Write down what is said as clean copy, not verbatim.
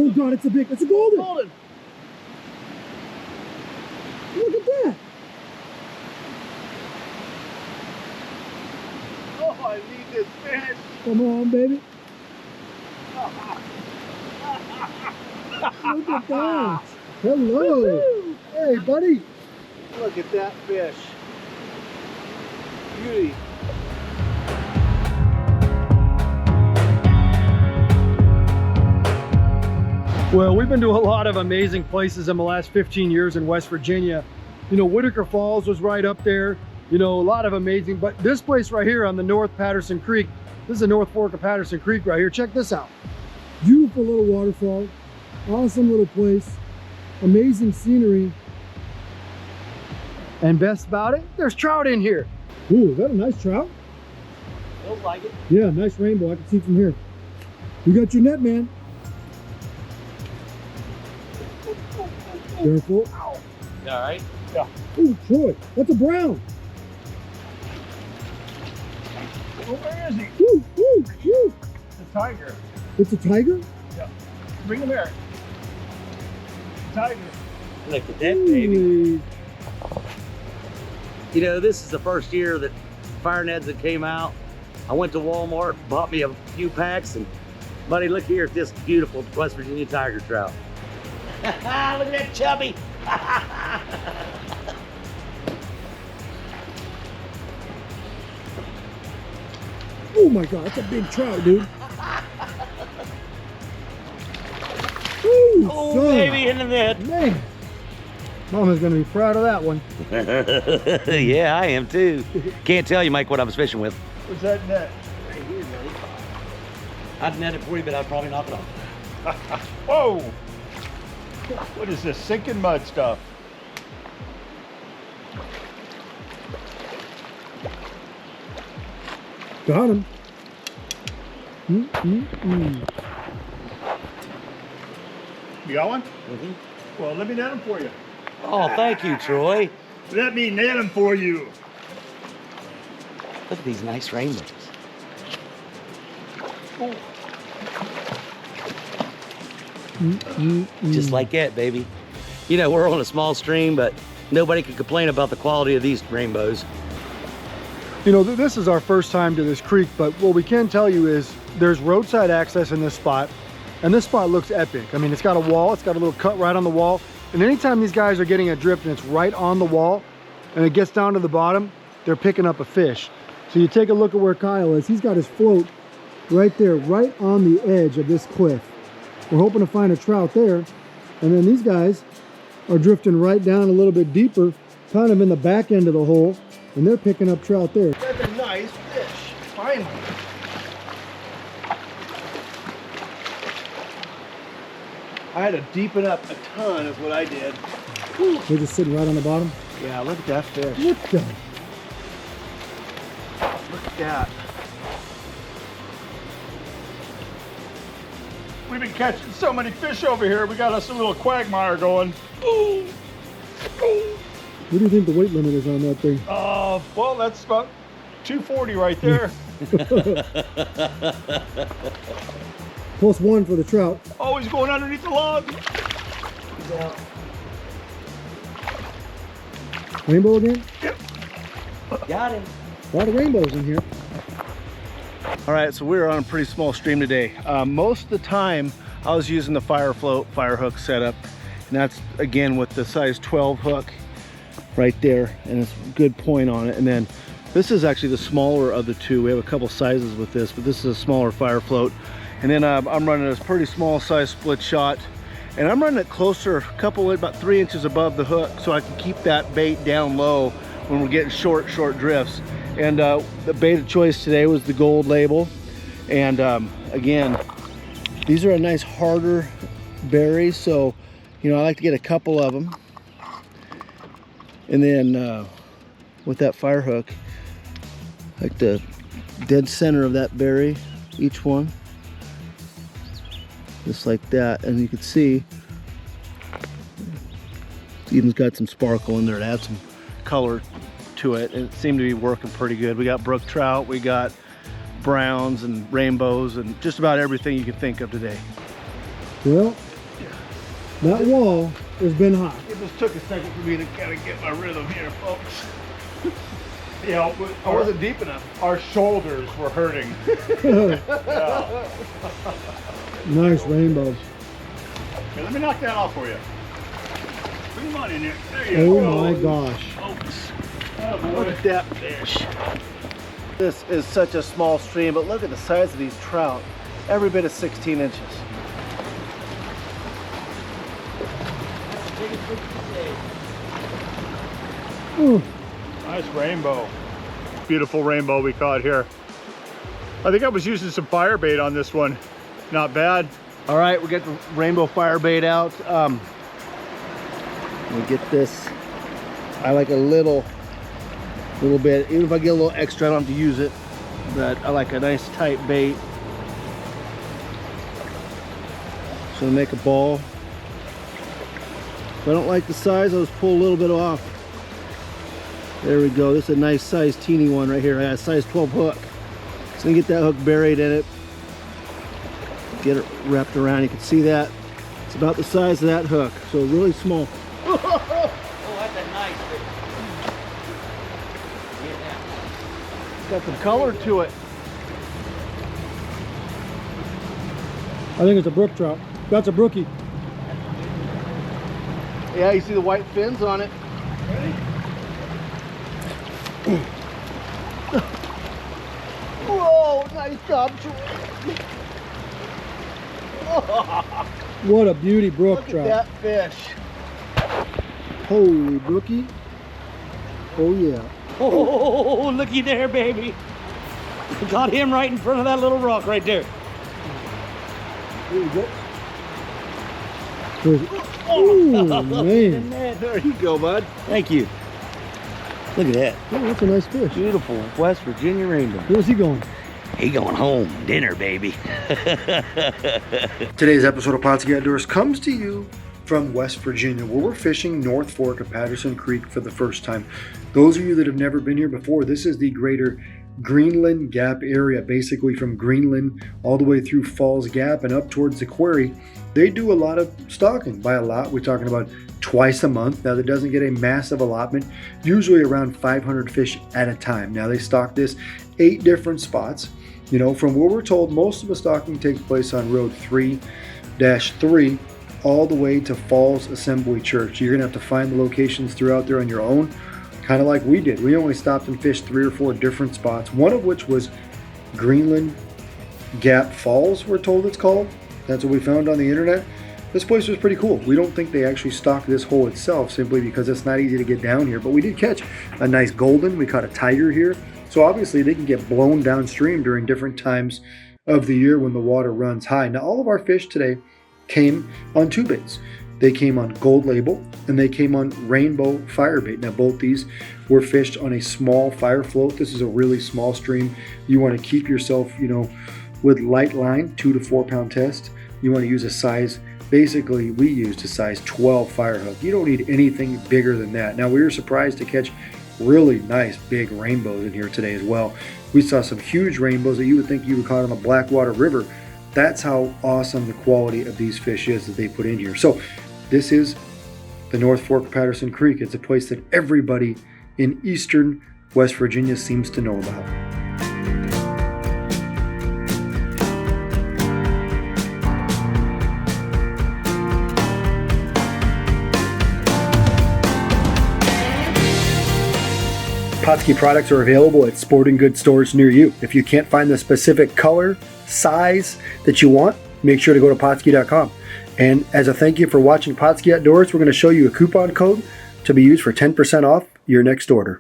Oh God, it's a golden. Golden. Look at that. Oh, I need this fish. Come on, baby. Look at that. Hello. Hey, buddy. Look at that fish. Beauty. Well, we've been to a lot of amazing places in the last 15 years in West Virginia. You know, Whitaker Falls was right up there. You know, a lot of amazing, but this place right here on the North Patterson Creek, this is the North Fork of Patterson Creek right here. Check this out. Beautiful little waterfall. Awesome little place. Amazing scenery. And best about it, there's trout in here. Ooh, is that a nice trout? Feels like it. Yeah, nice rainbow. I can see from here. You got your net, man. Careful. All right. Yeah. Ooh, Troy, that's a brown. Well, where is he? Woo, woo, woo. It's a tiger. It's a tiger? Yeah. Bring him here. Tiger. Look at that baby. You know, this is the first year that fire nets that came out. I went to Walmart, bought me a few packs, and buddy, look here at this beautiful West Virginia tiger trout. Look at that chubby. Oh my God, that's a big trout, dude. Ooh, Oh, son. baby, in the net. Man, Mama's gonna be proud of that one. Yeah, I am too. Can't tell you, Mike, what I was fishing with. Where's that net? Right here, buddy. I'd net it for you, but I'd probably knock it off. Whoa! What is this sinking mud stuff? Got him. You got one? Mm-hmm. Well, let me net him for you. Oh, thank you, Troy. Let me net him for you. Look at these nice rainbows. Just like that, baby. You know, we're on a small stream, but nobody can complain about the quality of these rainbows. You know, this is our first time to this creek, but what we can tell you is there's roadside access in this spot, and this spot looks epic. I mean, it's got a wall, it's got a little cut right on the wall, and anytime these guys are getting a drift and it's right on the wall, and it gets down to the bottom, they're picking up a fish. So you take a look at where Kyle is. He's got his float right there, right on the edge of this cliff. We're hoping to find a trout there, and then these guys are drifting right down a little bit deeper, kind of in the back end of the hole, and they're picking up trout there. That's a nice fish. Finally. I had to deepen up a ton is what I did. They're just sitting right on the bottom. Yeah, look at that fish. What the? Look at that. We've been catching so many fish over here. We got us a little quagmire going. What do you think the weight limit is on that thing? Well, that's about 240 right there. +1 for the trout. Oh, he's going underneath the log. Rainbow again? Got him. A lot of rainbows in here. All right, so we're on a pretty small stream today. Most of the time, I was using the fire float, fire hook setup, and that's again with the size 12 hook right there, and it's a good point on it. And then this is actually the smaller of the two. We have a couple sizes with this, but this is a smaller fire float. And then I'm running a pretty small size split shot, and I'm running it closer, about 3 inches above the hook, so I can keep that bait down low when we're getting short drifts. And the bait of choice today was the gold label. And again, these are a nice harder berry, so you know I like to get a couple of them. And then with that fire hook, like the dead center of that berry, each one, just like that. And you can see it's even got some sparkle in there to add some color to it, and it seemed to be working pretty good. We got brook trout, we got browns and rainbows, and just about everything you can think of today. Well, That wall has been hot. It just took a second for me to kind of get my rhythm here, folks. Yeah, I wasn't deep enough. our shoulders were hurting. Yeah. Nice rainbow. Okay, let me knock that off for you. Bring them on in here. There you Oh go. my gosh. Folks. Look at that fish. This is such a small stream, but look at the size of these trout. Every bit of 16 inches. Ooh. Nice rainbow. Beautiful rainbow we caught here. I think I was using some fire bait on this one. Not bad. All right, we get the rainbow fire bait out. Let me get this. I like a little bit. Even if I get a little extra, I don't have to use it. But I like a nice tight bait. So to make a ball. If I don't like the size, I'll just pull a little bit off. There we go. This is a nice size teeny one right here. I got a size 12 hook. So I get that hook buried in it. Get it wrapped around. You can see that. It's about the size of that hook. So really small. Oh, that's a nice fish. It's got some color to it. I think it's a brook trout. That's a brookie. Yeah, you see the white fins on it. Whoa, nice job, Troy. What a beauty brook Look trout. at that fish. Holy brookie. Oh yeah. Oh, looky there, baby. Got him right in front of that little rock right there. There you go. Ooh, man. There you go, bud. Thank you. Look at that. Oh, that's a nice fish. Beautiful West Virginia rainbow. Where's he going? He going home. Dinner, baby. Today's episode of Pautzke Outdoors comes to you from West Virginia, where we're fishing North Fork of Patterson Creek for the first time. Those of you that have never been here before, this is the greater Greenland Gap area, basically from Greenland all the way through Falls Gap and up towards the quarry. They do a lot of stocking. By a lot, we're talking about twice a month. Now, that doesn't get a massive allotment, usually around 500 fish at a time. Now, they stock this 8 different spots. You know, from what we're told, most of the stocking takes place on Road 3-3 all the way to Falls Assembly Church. You're going to have to find the locations throughout there on your own, kind of like we did. We only stopped and fished 3 or 4 different spots, one of which was Greenland Gap Falls, we're told it's called. That's what we found on the internet. This place was pretty cool. We don't think they actually stock this hole itself simply because it's not easy to get down here, but we did catch a nice golden. We caught a tiger here. So obviously they can get blown downstream during different times of the year when the water runs high. Now, all of our fish today came on 2 baits. They came on Gold Label and they came on Rainbow Firebait. Now, both these were fished on a small fire float. This is a really small stream. You want to keep yourself, you know, with light line, 2 to 4 pound test. You want to use a size, basically we used a size 12 fire hook. You don't need anything bigger than that. Now, we were surprised to catch really nice big rainbows in here today as well. We saw some huge rainbows that you would think you would caught on the Blackwater River. That's how awesome the quality of these fish is that they put in here. So this is the North Fork of Patterson Creek. It's a place that everybody in eastern West Virginia seems to know about. Pautzke products are available at sporting goods stores near you. If you can't find the specific color, size that you want, make sure to go to Pautzke.com. And as a thank you for watching Pautzke Outdoors, we're going to show you a coupon code to be used for 10% off your next order.